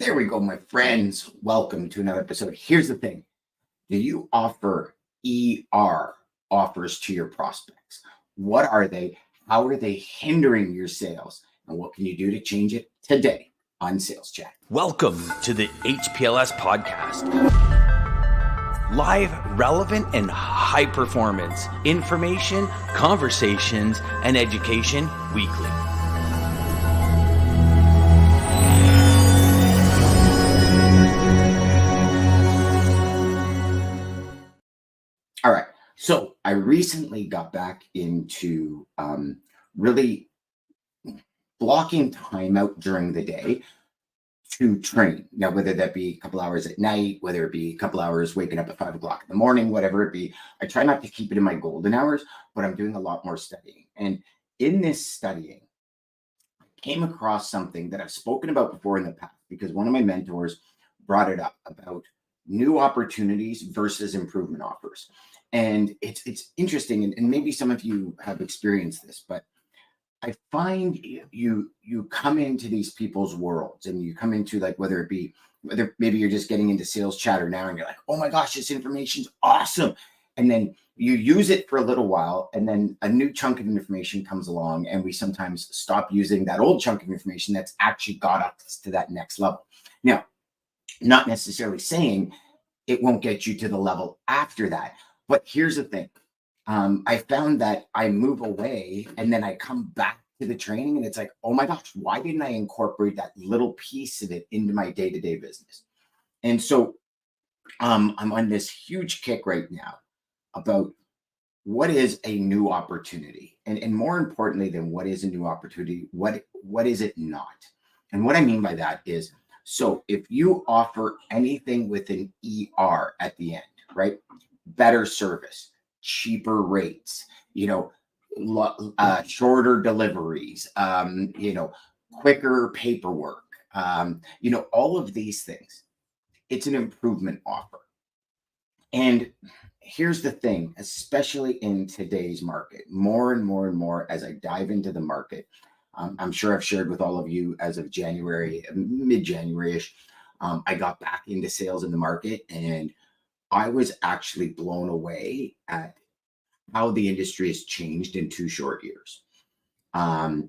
There we go, my friends. Welcome to another episode. Here's the thing. Do you offer ER offers to your prospects? What are they? How are they hindering your sales? And what can you do to change it today on Sales Chat? Welcome to the HPLS podcast. Live, relevant, and high performance information, conversations, and education weekly. All right. So I recently got back into really blocking time out during the day to train. Now, whether that be a couple hours at night, whether it be a couple hours waking up at 5 o'clock in the morning, whatever it be, I try not to keep it in my golden hours, but I'm doing a lot more studying. And in this studying, I came across something that I've spoken about before in the past because one of my mentors brought it up about new opportunities versus improvement offers. And it's interesting, and maybe some of you have experienced this, but I find you come into these people's worlds and you come into, like, whether maybe you're just getting into SalesChatter now and you're like, oh my gosh, this information's awesome. And then you use it for a little while and then a new chunk of information comes along and we sometimes stop using that old chunk of information that's actually got us to that next level. Now, not necessarily saying it won't get you to the level after that, but here's the thing. I found that I move away and then I come back to the training and it's like, oh my gosh, why didn't I incorporate that little piece of it into my day-to-day business? And so I'm on this huge kick right now about what is a new opportunity, and more importantly than what is a new opportunity, what is it not? And what I mean by that is, so if you offer anything with an ER at the end, right? Better service, cheaper rates, shorter deliveries, quicker paperwork, all of these things. It's an improvement offer. And here's the thing, especially in today's market, more and more and more as I dive into the market, I'm sure I've shared with all of you as of January, mid-January-ish, I got back into sales in the market and I was actually blown away at how the industry has changed in 2 short years. I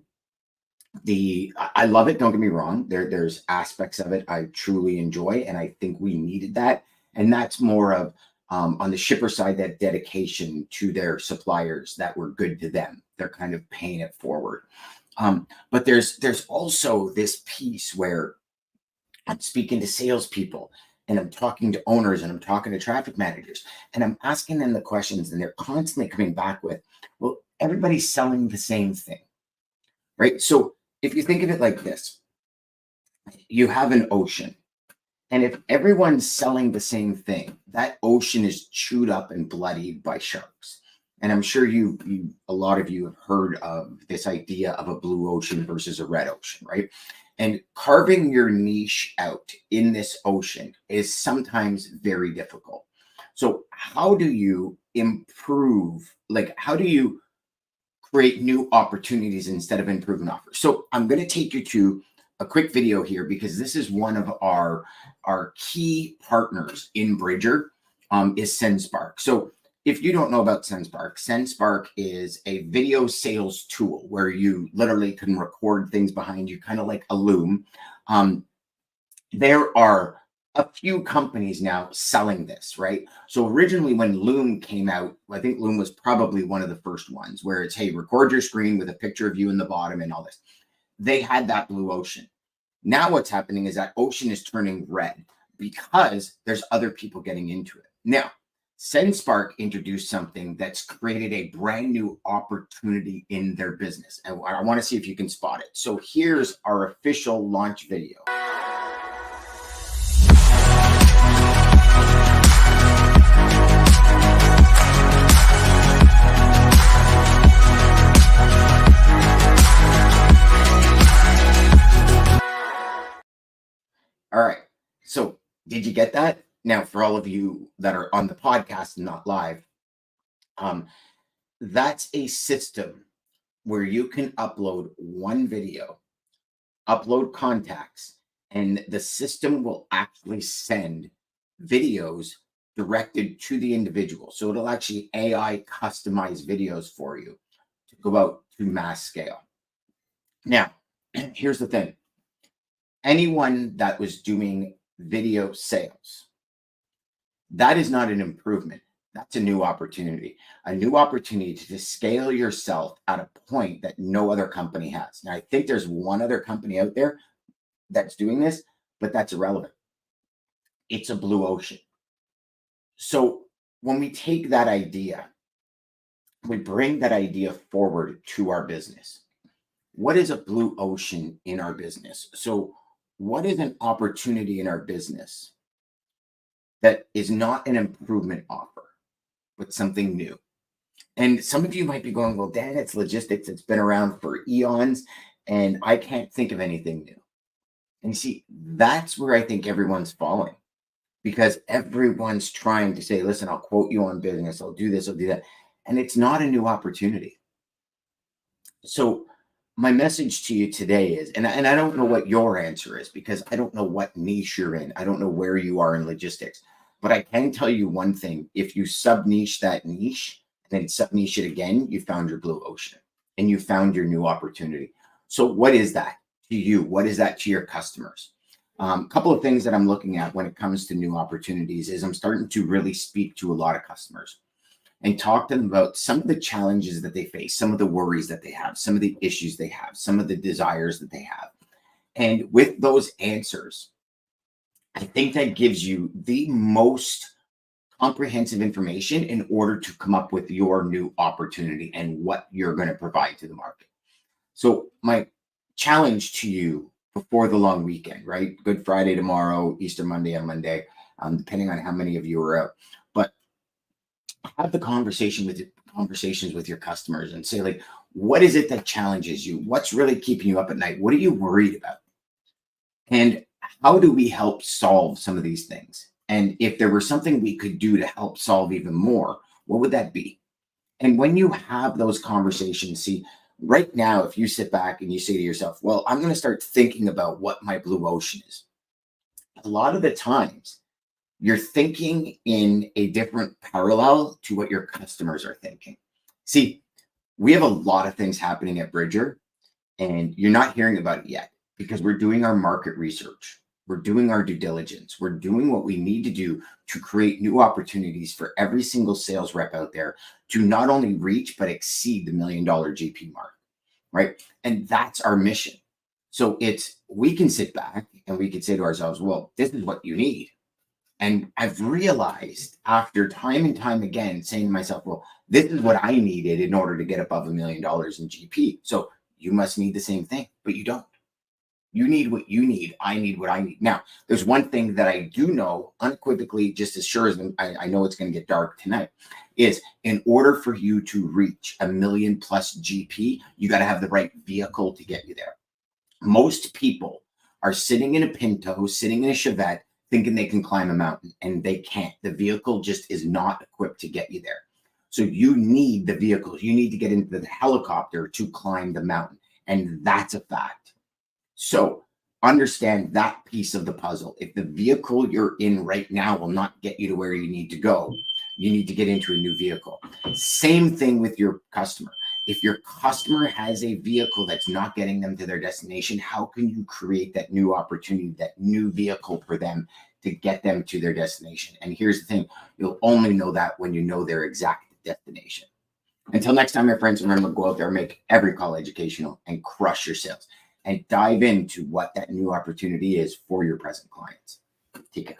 love it. Don't get me wrong. There's aspects of it I truly enjoy, and I think we needed that. And that's more of on the shipper side, that dedication to their suppliers that were good to them. They're kind of paying it forward. But there's also this piece where I'm speaking to salespeople and I'm talking to owners and I'm talking to traffic managers and I'm asking them the questions and they're constantly coming back with, well, everybody's selling the same thing, right? So if you think of it like this, you have an ocean, and if everyone's selling the same thing, that ocean is chewed up and bloodied by sharks. And I'm sure a lot of you have heard of this idea of a blue ocean versus a red ocean, right? And carving your niche out in this ocean is sometimes very difficult. So how do you improve? Like, how do you create new opportunities instead of improvement offers? So I'm going to take you to a quick video here because this is one of our key partners in Bridger, is SendSpark. So if you don't know about SendSpark is a video sales tool where you literally can record things behind you, kind of like a Loom. There are a few companies now selling this, right? So originally when Loom came out, I think Loom was probably one of the first ones where it's, hey, record your screen with a picture of you in the bottom and all this. They had that blue ocean. Now what's happening is that ocean is turning red because there's other people getting into it. Now, SendSpark introduced something that's created a brand new opportunity in their business. And I want to see if you can spot it. So here's our official launch video. All right. So did you get that? Now, for all of you that are on the podcast and not live, that's a system where you can upload one video, upload contacts, and the system will actually send videos directed to the individual. So it'll actually AI customize videos for you to go out to mass scale. Now, here's the thing. Anyone that was doing video sales, that is not an improvement. That's a new opportunity to scale yourself at a point that no other company has. Now, I think there's one other company out there that's doing this, but that's irrelevant. It's a blue ocean. So when we take that idea, we bring that idea forward to our business. What is a blue ocean in our business? So what is an opportunity in our business that is not an improvement offer, but something new? And some of you might be going, well, Dan, it's logistics. It's been around for eons, and I can't think of anything new. And you see, that's where I think everyone's falling, because everyone's trying to say, listen, I'll quote you on business. I'll do this, I'll do that. And it's not a new opportunity. So my message to you today is, and I don't know what your answer is, because I don't know what niche you're in. I don't know where you are in logistics, but I can tell you one thing. If you sub-niche that niche, and then sub-niche it again, you found your blue ocean and you found your new opportunity. So what is that to you? What is that to your customers? A couple of things that I'm looking at when it comes to new opportunities is I'm starting to really speak to a lot of customers and talk to them about some of the challenges that they face, some of the worries that they have, some of the issues they have, some of the desires that they have. And with those answers, I think that gives you the most comprehensive information in order to come up with your new opportunity and what you're going to provide to the market. So my challenge to you before the long weekend, right? Good Friday tomorrow, Easter Monday on Monday, depending on how many of you are out. But have the conversations with your customers and say, like, what is it that challenges you? What's really keeping you up at night? What are you worried about? And how do we help solve some of these things? And if there were something we could do to help solve even more, what would that be? And when you have those conversations, see, right now, if you sit back and you say to yourself, well, I'm going to start thinking about what my blue ocean is. A lot of the times, you're thinking in a different parallel to what your customers are thinking. See, we have a lot of things happening at Bridger, and you're not hearing about it yet because we're doing our market research. We're doing our due diligence. We're doing what we need to do to create new opportunities for every single sales rep out there to not only reach, but exceed the $1 million GP mark, right? And that's our mission. So we can sit back and we can say to ourselves, well, this is what you need. And I've realized after time and time again saying to myself, well, this is what I needed in order to get above $1 million in GP. So you must need the same thing, but you don't. You need what you need. I need what I need. Now, there's one thing that I do know unequivocally, just as sure as I know it's going to get dark tonight, is in order for you to reach $1 million plus GP, you got to have the right vehicle to get you there. Most people are sitting in a Pinto, sitting in a Chevette, thinking they can climb a mountain, and they can't. The vehicle just is not equipped to get you there. So you need the vehicle. You need to get into the helicopter to climb the mountain, and that's a fact. So understand that piece of the puzzle. If the vehicle you're in right now will not get you to where you need to go, you need to get into a new vehicle. Same thing with your customer. If your customer has a vehicle that's not getting them to their destination, how can you create that new opportunity, that new vehicle for them to get them to their destination? And here's the thing, you'll only know that when you know their exact destination. Until next time, my friends, remember, go out there, make every call educational, and crush your sales. And dive into what that new opportunity is for your present clients. Take care.